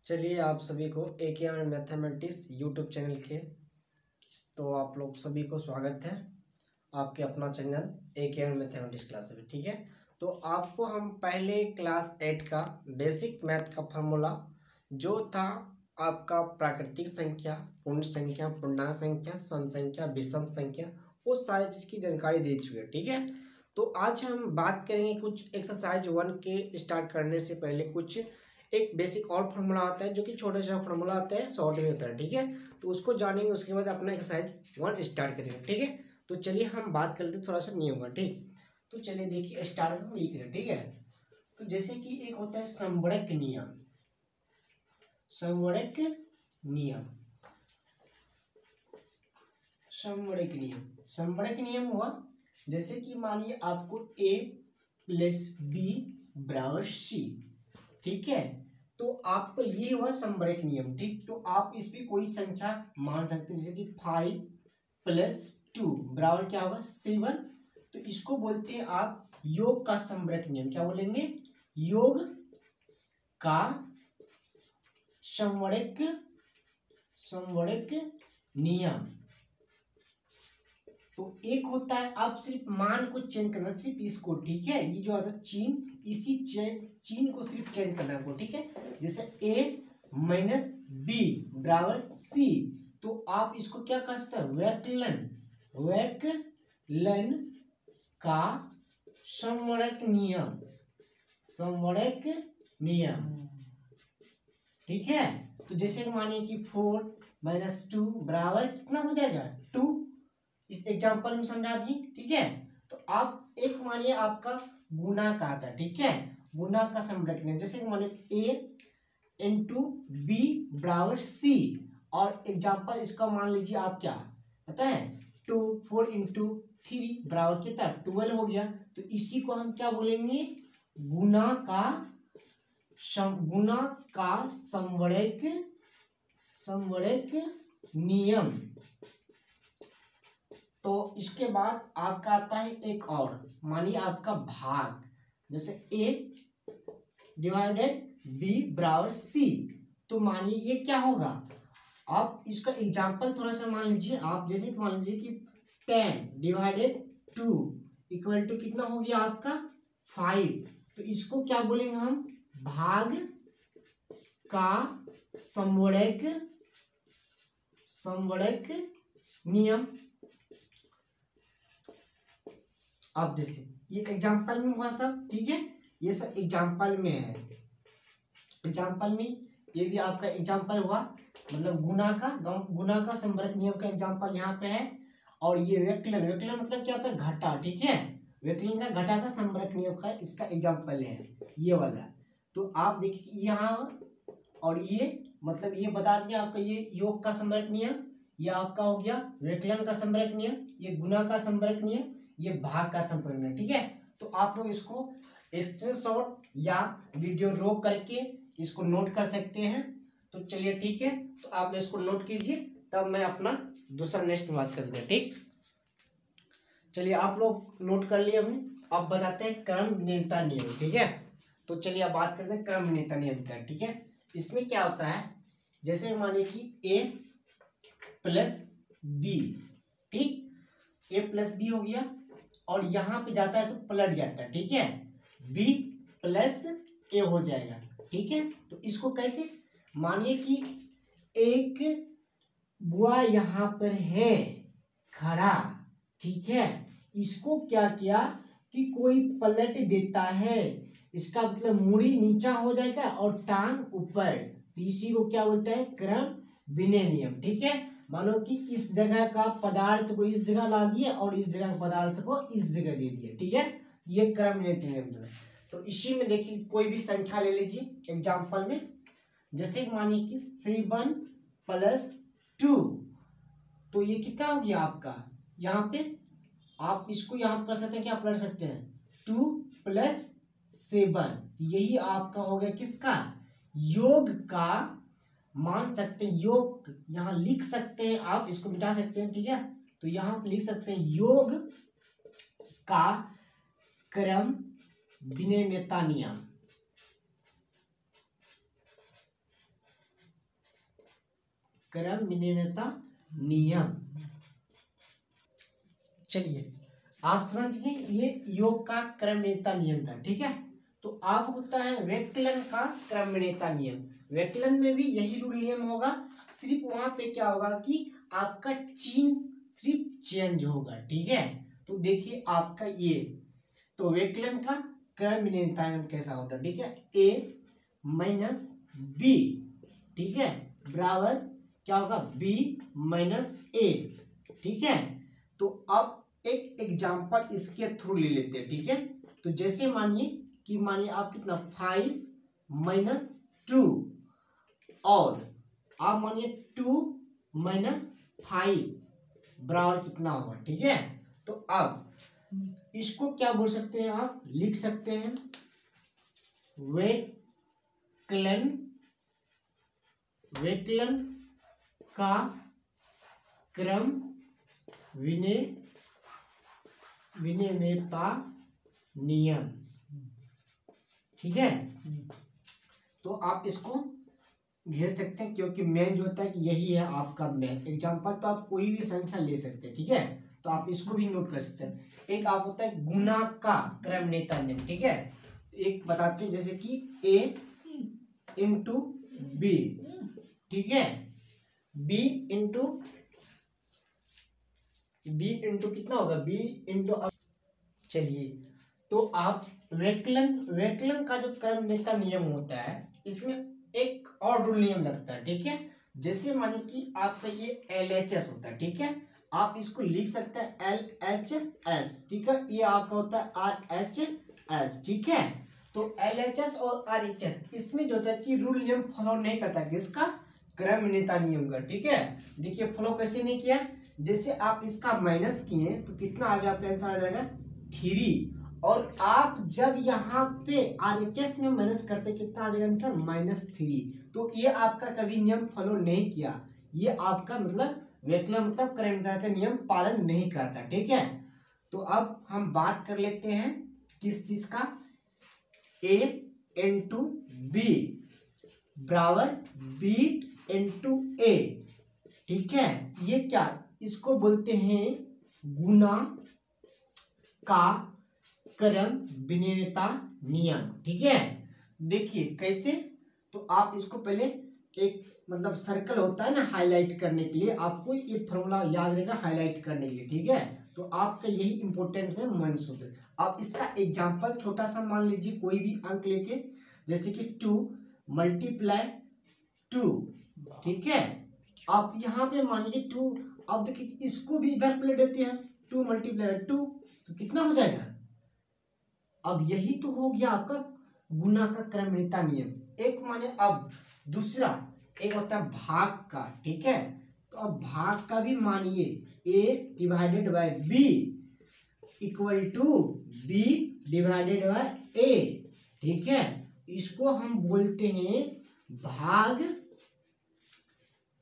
चलिए आप सभी को AKM मैथमेटिक्स यूट्यूब चैनल के तो आप लोग सभी को स्वागत है आपके अपना चैनल AKM मैथमेटिक्स क्लास में। ठीक है, तो आपको हम पहले क्लास 8 का बेसिक मैथ का फॉर्मूला जो था आपका प्राकृतिक संख्या, पूर्ण संख्या, पूर्णांक संख्या, सम संख्या, विषम संख्या, वो सारी चीज़ की जानकारी दे चुके हैं। ठीक है, तो आज हम बात करेंगे कुछ एक्सरसाइज 1 के स्टार्ट करने से पहले कुछ एक बेसिक और फार्मूला आता है जो कि छोटा सा फार्मूला आता है, शॉर्ट में होता है। ठीक है, तो उसको जानेंगे, उसके बाद अपना एक्सरसाइज 1 स्टार्ट करेंगे। ठीक है, तो चलिए हम बात करते हैं थोड़ा सा नियम का। ठीक, तो चलिए देखिए स्टार्ट में हम लिख रहे हैं। ठीक है, तो जैसे कि एक होता है संवृत नियम, संवृत नियम, संवृत नियम, संवृत नियम हुआ जैसे कि मानिए आपको a + b = c। ठीक है, तो आपका ये हुआ संवृत नियम। ठीक, तो आप इस पे कोई संख्या मान सकते हैं, जैसे कि 5 + 2 बराबर क्या होगा 7। तो इसको बोलते हैं आप योग का संवृत नियम। क्या बोलेंगे? योग का संवृत नियम। तो एक होता है आप सिर्फ मान को चेंज करना, सिर्फ इसको। ठीक है, ये जो आता है चिन्ह, इसी चिन्ह को सिर्फ चेंज करना है आपको। ठीक है, जैसे a - b = c, तो आप इसको क्या कर सकते हैं? व्यवकलन का संवृत नियम, संवृत नियम। ठीक है, तो जैसे मानिए कि 4 - 2 बराबर कितना हो जाएगा 2। इस एग्जांपल में समझा दिए। ठीक है, तो आप एक मानिए आपका गुना का आता है। ठीक है, गुना का संवृत नियम, जैसे मानिए a × b = c, और एग्जांपल इसका मान लीजिए आप क्या पता है 2 4 × 3 बराबर कितना 12 हो गया। तो इसी को हम क्या बोलेंगे? गुना का संवृत नियम। तो इसके बाद आपका आता है एक और, मानिए आपका भाग, जैसे a / b = c। तो मानिए ये क्या होगा? आप इसका एग्जांपल थोड़ा सा मान लीजिए आप, जैसे कि मान लीजिए कि 10 / 2 = कितना हो गया आपका 5। तो इसको क्या बोलेंगे हम? भाग का संवृत नियम। अब जैसे ये एग्जांपल में हुआ सब। ठीक है, ये सब एग्जांपल में है, एग्जांपल में ये भी आपका एग्जांपल हुआ, मतलब गुना का संवृत नियम का एग्जांपल यहाँ पे है। और ये व्यवकलन मतलब क्या होता है? घटा। ठीक है, व्यवकलन का घटा का संवृत नियम का इसका एग्जांपल है ये वाला। तो आप देखिए यहाँ, और ये मतलब ये बता दिया आपका, ये योग का संवृत नियम, ये आपका हो गया व्यवकलन का संवृत नियम, ये गुना का संवृत नियम, ये भाग का संवृत नियम। ठीक है, तो आप लोग इसको स्क्रीनशॉट या वीडियो रोक करके इसको नोट कर सकते हैं। तो चलिए ठीक है, तो आप इसको नोट कीजिए, तब मैं अपना दूसरा नेक्स्ट बात करते हैं। ठीक, चलिए आप लोग नोट कर लिए हमने। अब बताते हैं क्रमनिरता नियम। ठीक है, तो चलिए अब बात करते हैं क्रमनिरता नियम का। ठीक है, इसमें क्या होता है, जैसे मानिए कि a + b, ठीक, a + b हो गया, और यहाँ पे जाता है तो पलट जाता है। ठीक है, b + a हो जाएगा। ठीक है, तो इसको कैसे? मानिए कि एक बुआ यहाँ पर है खड़ा। ठीक है, इसको क्या किया कि कोई पलट देता है, इसका मतलब मुड़ी नीचा हो जाएगा और टांग ऊपर, तो इसी को क्या बोलते हैं? क्रम विनय नियम। ठीक है, मानो कि इस जगह का पदार्थ को इस जगह ला दिए और इस जगह के पदार्थ को इस जगह दे दिए। ठीक है, ये क्रम विनय नियम। तो इसी में देखिए कोई भी संख्या ले लीजिए एग्जाम्पल में, जैसे मानिए कि 7 + 2, तो ये कितना हो गया आपका? यहाँ पे आप इसको यहाँ कर सकते हैं, क्या पलट सकते हैं? 2 + 7, यही आपका हो गया किसका? योग का, मान सकते हैं योग, यहाँ लिख सकते हैं आप, इसको मिटा सकते हैं। ठीक है, तो यहाँ लिख सकते हैं योग का क्रम विनिमयता नियम। क्रम विनिमयता नियम। चलिए आप समझ गए, ये योग का क्रम विनिमयता नियम था। ठीक है, तो अब होता है वैकलन का क्रम विनिमयता नियम। वैकलन में भी यही रूल नियम होगा, सिर्फ वहां पे क्या होगा कि आपका चिन्ह सिर्फ चेंज होगा। ठीक है, तो देखिए आपका ये, तो वैकलन का क्रम विनिमयता नियम कैसा होता है। ठीक है, ए माइनस बी, ठीक है, बराबर क्या होगा, बी माइनस ए। ठीक है, तो अब एक एग्जांपल इसके थ्रू ले लेते हैं। ठीक है, तो जैसे मानिए आप कितना 5 माइनस 2, और आप मानिए 2 माइनस 5 बराबर कितना होगा। ठीक है, तो अब इसको क्या बोल सकते हैं, आप लिख सकते हैं वैकलन का क्रम विनिमयता नियम। ठीक है, तो आप इसको घेर सकते हैं, क्योंकि मेन जो होता है कि यही है आपका मेन एग्जांपल। तो आप कोई भी संख्या ले सकते हैं। ठीक है, तो आप इसको भी नोट कर सकते हैं। एक आप होता है गुना का क्रम विनिमयता नियम। ठीक है, एक बताते हैं, जैसे कि ए इंटू बी। ठीक है, बी इंटू कितना होगा, बी इंटू, चलिए तो आप वैकलन का जो क्रम विनिमयता नियम होता है, इसमें एक और रूल नियम लगता है। ठीक है, जैसे मानिए कि आपका ये LHS होता है। ठीक है, आप इसको लिख सकते हैं LHS। ठीक है, ये आपका होता है RHS। ठीक है, तो LHS और RHS इसमें जो होता है कि रूल नियम फॉलो नहीं करता है, किसका, क्रम विनिमयता नियम का। ठीक है, देखिए फॉलो कैसे नहीं किया, जैसे आप इसका माइनस किए तो कितना आ गया, आपका आंसर आ जाएगा 3, और आप जब यहाँ पे RHS में माइनस करते कितना आ जाएगा आंसर, -3। तो ये आपका कभी नियम फॉलो नहीं किया, ये आपका मतलब वैकलन मतलब क्रम विनिमयता का नियम पालन नहीं करता। ठीक है, तो अब हम बात कर लेते हैं किस चीज का, A इंटू बी बराबर B इंटू A। ठीक है, ये क्या, इसको बोलते हैं गुना का क्रम विनिमयता नियम। ठीक है, देखिए कैसे, तो आप इसको पहले एक मतलब सर्कल होता है ना हाईलाइट करने के लिए, आपको ये फॉर्मूला याद रहेगा हाईलाइट करने के लिए। ठीक है, तो आपका यही इंपॉर्टेंट है मन सूत्र। आप इसका एग्जांपल छोटा सा मान लीजिए, कोई भी अंक लेके, जैसे कि 2 मल्टीप्लाई 2। ठीक है, आप यहाँ पे मानिए 2, अब देखिए इसको भी इधर प्लेट देते हैं, 2 मल्टीप्लाई 2, तो कितना हो जाएगा। अब यही तो हो गया आपका गुना का क्रम विनिमयता नियम। एक माने, अब दूसरा एक होता है भाग का। ठीक है, तो अब भाग का भी मानिए A divided by B equal to B divided by A। ठीक है, इसको हम बोलते हैं भाग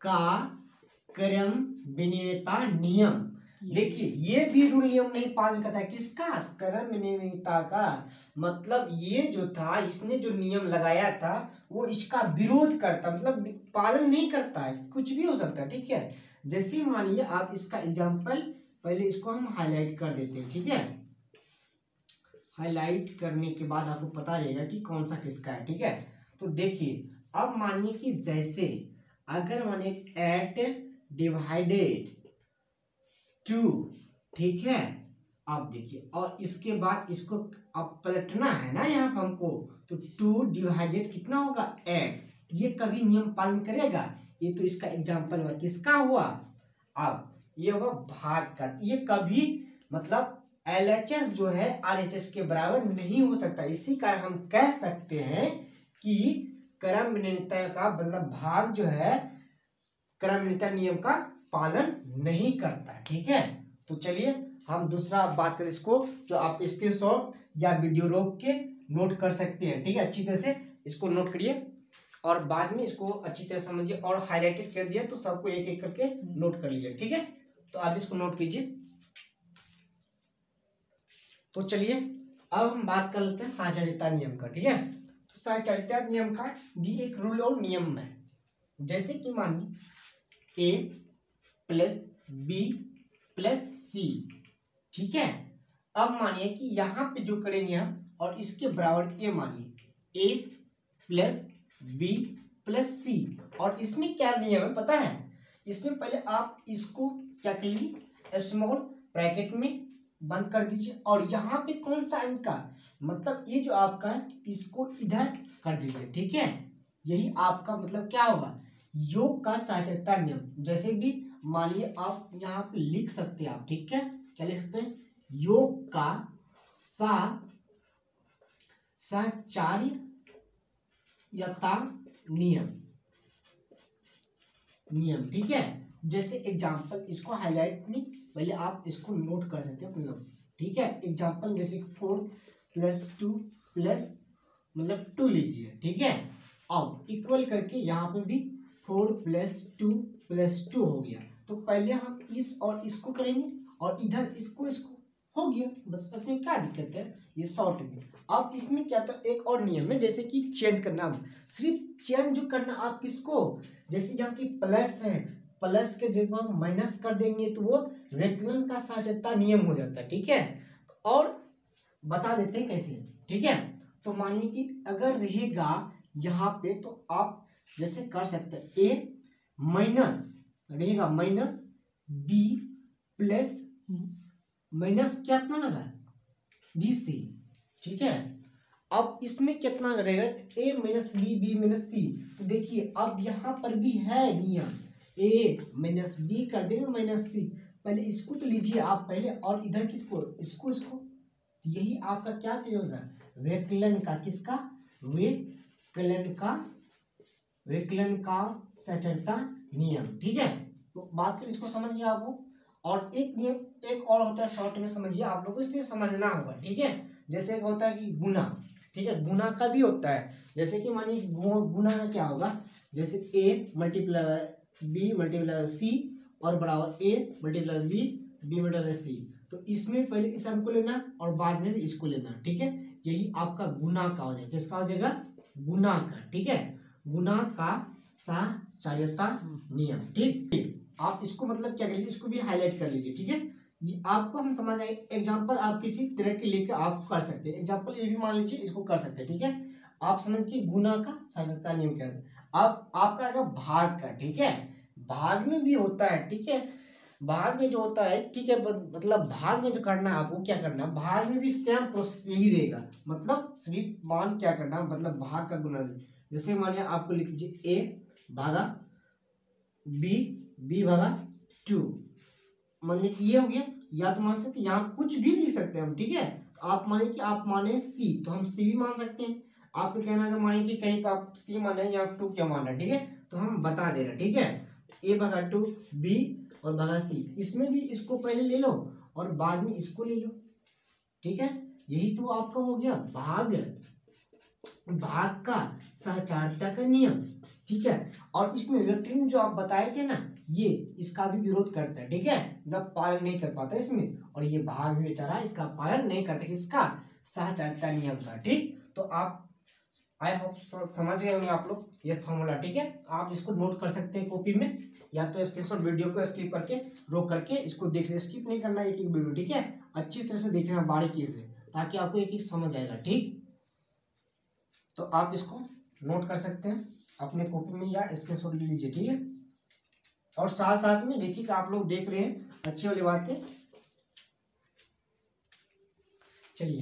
का क्रम विनिमयता नियम। देखिए ये भी रूल नियम नहीं पालन करता है, किसका, क्रम विनिमयता का। मतलब ये जो था, इसने जो नियम लगाया था वो इसका विरोध करता, मतलब पालन नहीं करता है, कुछ भी हो सकता है। ठीक है, जैसे मानिए आप इसका एग्जांपल, पहले इसको हम हाईलाइट कर देते हैं। ठीक है, हाईलाइट करने के बाद आपको पता रहेगा कि कौन सा किसका है। ठीक है, तो देखिए अब मानिए कि जैसे अगर मानिए 8 डिवाइडेड 2। ठीक है, अब देखिए, और इसके बाद इसको अब पलटना है ना यहाँ पर हमको, तो 2 डिवाइडेड कितना होगा 8। ये कभी नियम पालन करेगा, ये तो इसका एग्जांपल हुआ, किसका हुआ, अब ये हुआ भाग का। ये कभी मतलब LHS जो है RHS के बराबर नहीं हो सकता। इसी कारण हम कह सकते हैं कि क्रम विनिमयता का मतलब भाग जो है क्रम विनिमयता नियम का पालन नहीं करता। ठीक है, तो चलिए हम दूसरा बात करें इसको, जो आप स्क्रीनशॉट या वीडियो रोक के नोट कर सकते हैं। ठीक है, अच्छी तरह से इसको नोट करिए और बाद में इसको अच्छी तरह समझिए, और हाईलाइटेड कर दिया तो सबको एक एक करके नोट कर लीजिए। ठीक है, तो आप इसको नोट कीजिए। तो चलिए अब हम बात कर लेते हैं साझारिता नियम का। ठीक है, तो साझारिता नियम का भी एक रूल और नियम है। जैसे कि मानिए ए प्लस बी प्लस सी। ठीक है, अब मानिए कि यहाँ पे जो करेंगे हम और इसके बराबर ए मानिए ए प्लस बी प्लस सी। और इसमें क्या नियम है पता है, इसमें पहले आप इसको क्या कर लीजिए स्मॉल ब्रैकेट में बंद कर दीजिए और यहाँ पे कौन सा इनका मतलब ये जो आपका है इसको इधर कर दीजिए। ठीक है, यही आपका मतलब क्या होगा योग का साहचर्यता नियम। जैसे भी मानिए आप यहाँ पे लिख सकते हैं आप, ठीक है, क्या लिख सकते हैं योग का साहचर्यता नियम। ठीक है, जैसे एग्जांपल इसको हाईलाइट में पहले आप इसको नोट कर सकते हैं मतलब। ठीक है, एग्जांपल जैसे 4 + 2 + मतलब 2 लीजिए। ठीक है, अब इक्वल करके यहाँ पे भी 4 + 2 + 2 हो गया। तो पहले हम इस और इसको करेंगे और इधर इसको हो गया, बस उसमें क्या दिक्कत है ये शॉर्ट में। अब इसमें क्या तो एक और नियम है जैसे कि चेंज करना, सिर्फ चेंज जो करना आप किसको, जैसे यहाँ की प्लस है प्लस के जगह हम माइनस कर देंगे तो वो व्यक्लन का साहचर्यता नियम हो जाता है। ठीक है, और बता देते हैं कैसे। ठीक है, तो मानिए कि अगर रहेगा यहाँ पे तो आप जैसे कर सकते हैं ए माइनस रहेगा माइनस बी प्लस माइनस क्या कितना लगा बी सी। ठीक है, अब इसमें कितना रहेगा ए माइनस बी बी माइनस सी। तो देखिए अब यहाँ पर भी है नियम ए माइनस बी कर देंगे माइनस सी। पहले इसको तो लीजिए आप पहले और इधर किसको इसको यही आपका क्या चीज होगा व्यक्लन का किसका व्यक्लन का साहचर्यता नियम। ठीक है, तो बात करें इसको समझ गया आपको। और एक नियम एक और होता है शॉर्ट में समझिए आप लोगों को, इसलिए समझना होगा। ठीक है, जैसे एक होता है कि गुना। ठीक है, गुना का भी होता है जैसे कि मानिए गुना का क्या होगा जैसे A multiply B multiply C और बराबर A multiply B B multiply C. तो इसमें पहले इस अंक को लेना और बाद में भी इसको लेना। ठीक है, यही आपका गुना का हो जाएगा, किसका हो जाएगा गुना का। ठीक है, गुना का साहचर्यता नियम। ठीक, आप इसको मतलब क्या कर लीजिए इसको भी हाईलाइट कर लीजिए। ठीक है, ये आपको हम समझ आए। एग्जांपल आप किसी तरह के लेकर आप कर सकते हैं, एग्जांपल ये भी मान लीजिए इसको कर सकते हैं। ठीक है, आप समझ के गुना का साहचर्यता नियम क्या है। अब आपका आएगा भाग का। ठीक है, भाग में भी होता है। ठीक है, भाग में जो होता है ठीक है मतलब भाग में जो करना है आपको क्या करना है भाग में भी सेम प्रोसेस यही रहेगा। मतलब सिर्फ मान क्या करना मतलब भाग का गुना। जैसे मानिए आपको लिख लीजिए ए भागा बी बी भागा 2 मान लीजिए ये हो गया। या तो मान सकते यहाँ कुछ भी लिख सकते हैं हम। ठीक है, तो आप माने कि आप माने सी तो हम सी भी मान सकते हैं। आपको कहना है मानिए कि कहीं पर आप सी माने या 2 क्या माना है। ठीक है, तो हम बता दे रहे हैं। ठीक है, ए भागा 2 बी और भागा सी, इसमें भी इसको पहले ले लो और बाद में इसको ले लो। ठीक है, यही तो आपका हो गया भाग का साहचर्यता का नियम। ठीक है, और इसमें व्यक्तिन जो आप बताए थे ना ये इसका भी विरोध करता है। ठीक है, मतलब पालन नहीं कर पाता इसमें, और ये भाग भी बेचारा इसका पालन नहीं करता किसका साहचर्यता नियम का। ठीक, तो आप आई होप समझ गए होंगे आप लोग ये फॉर्मूला। ठीक है, आप इसको नोट कर सकते हैं कॉपी में या तो स्क्रीनशॉट वीडियो को स्किप करके रोक करके इसको देख से स्किप नहीं करना एक एक वीडियो। ठीक है, अच्छी तरह से देखना बारीकी से ताकि आपको एक एक समझ आएगा। ठीक, तो आप इसको नोट कर सकते हैं अपने कॉपी में या स्क्रीनशॉट ले लीजिए। ठीक है, और साथ साथ में देखिए कि आप लोग देख रहे हैं अच्छी वाली बातें। चलिए,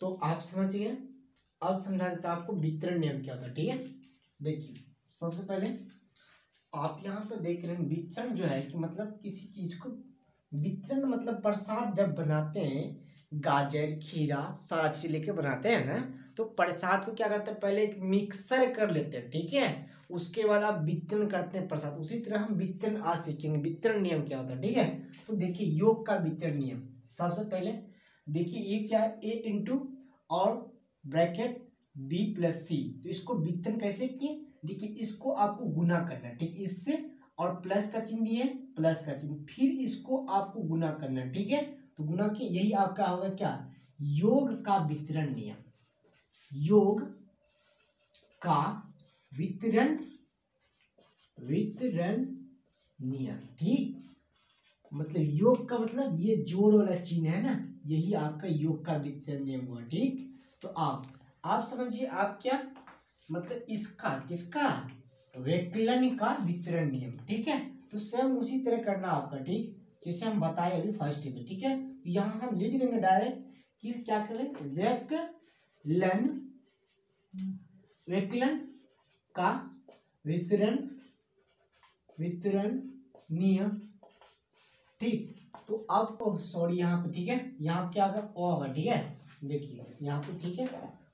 तो आप समझ गए। अब समझा देता आपको वितरण नियम क्या होता है। ठीक है, देखिए सबसे पहले आप यहाँ पे देख रहे हैं वितरण जो है कि मतलब किसी चीज को वितरण मतलब प्रसाद जब बनाते हैं गाजर खीरा सारा चीज लेके बनाते हैं ना तो प्रसाद को क्या करते हैं पहले एक मिक्सर कर लेते हैं। ठीक है, उसके बाद आप वितरण करते हैं प्रसाद। उसी तरह हम वितरण आज सीखेंगे वितरण नियम क्या होता है। ठीक है, तो देखिए योग का वितरण नियम सबसे पहले देखिए ये क्या है ए इंटू और ब्रैकेट बी प्लस सी। तो इसको वितरण कैसे किए देखिए इसको आपको गुना करना है। ठीक, इससे और प्लस का चिन्ह दिए प्लस का चिन्ह फिर इसको आपको गुना करना है। ठीक है, तो गुना के यही आपका होगा क्या योग का वितरण नियम। योग का वितरण नियम। ठीक, मतलब योग का मतलब ये जोड़ वाला चिन्ह है ना, यही आपका योग का वितरण नियम हुआ। ठीक, तो आप समझिए आप क्या मतलब इसका किसका विकलन का वितरण नियम। ठीक है, तो सेम उसी तरह करना आपका। ठीक, जैसे हम बताए अभी फर्स्ट में। ठीक है, यहाँ हम लिख देंगे डायरेक्ट कि क्या करें, विकलन का वितरण नियम। ठीक, तो अब सॉरी यहाँ पे, ठीक है, यहाँ पे क्या होगा, ठीक है, देखिए यहाँ पे, ठीक है,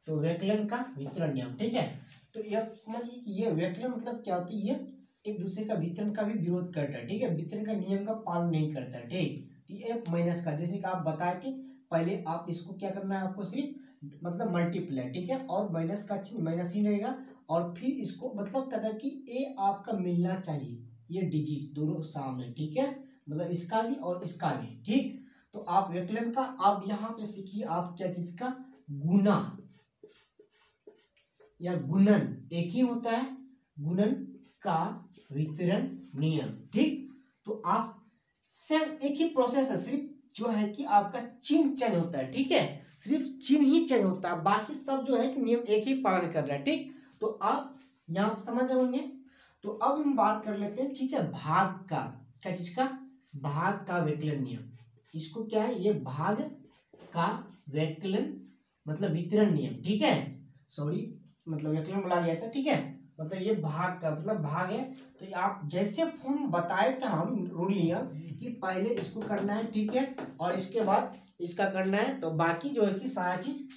तो विकलन का वितरण नियम। ठीक है, तो ये समझिए कि ये विकलन मतलब क्या होती है, ये एक दूसरे का वितरण का भी विरोध करता है। ठीक है, वितरण का नियम का पालन नहीं करता है। ठीक, ये माइनस का, जैसे कि आप बताए थे पहले, आप इसको क्या करना है, आपको सिर्फ मतलब मल्टीप्लाई। ठीक है, और माइनस का चिन्ह माइनस ही रहेगा, और फिर इसको मतलब कहता है कि ए आपका मिलना चाहिए, ये डिजिट दोनों सामने। ठीक है, मतलब इसका भी और इसका भी। ठीक, तो आप विकलन का आप यहाँ पे सीखिए, आप क्या चीज का गुना या गुणन एक ही होता है, गुणन का वितरण नियम। ठीक, तो आप सेम एक ही प्रोसेस है, सिर्फ जो है कि आपका चिन्ह चेंज होता है। ठीक है, सिर्फ चिन्ह ही चेंज होता है, बाकी सब जो है कि नियम एक ही पालन कर रहा है। ठीक, तो आप यहाँ समझ जाओगे। तो अब हम बात कर लेते हैं, ठीक है, भाग का, क्या चीज का, भाग का विकलन नियम। इसको क्या है, ये भाग का विकलन मतलब वितरण नियम। ठीक है, सॉरी मतलब विकलन बोला गया था। ठीक है, मतलब ये भाग का मतलब भाग है। तो आप जैसे फॉर्म बताए थे हम रूल नियम कि पहले इसको करना है, ठीक है, और इसके बाद इसका करना है, तो बाकी जो है कि सारा चीज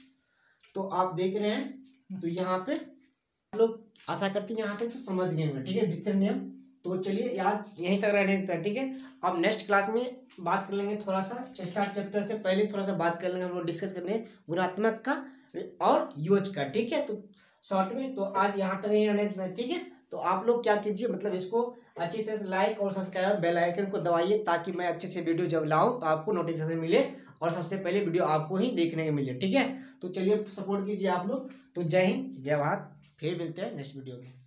तो आप देख रहे हैं। तो यहाँ पे आप लोग आशा करते हैं यहाँ पे तो समझ गए होंगे। ठीक है, वितरण नियम। तो चलिए आज यहीं तक रहने देते हैं। ठीक है, अब नेक्स्ट क्लास में बात कर लेंगे, थोड़ा सा स्टार्ट चैप्टर से पहले थोड़ा सा बात कर लेंगे, हम लोग डिस्कस करने गुणात्मक का और योज का। ठीक है, तो शॉर्ट में तो आज यहाँ तक ही रहने देते हैं। ठीक है, तो आप लोग क्या कीजिए, मतलब इसको अच्छी तरह से लाइक और सब्सक्राइब बेल आइकन को दबाइए, ताकि मैं अच्छे से वीडियो जब लाऊं तो आपको नोटिफिकेशन मिले और सबसे पहले वीडियो आपको ही देखने को मिले। ठीक है, तो चलिए सपोर्ट कीजिए आप लोग। तो जय हिंद, जय भारत, फिर मिलते हैं नेक्स्ट वीडियो में।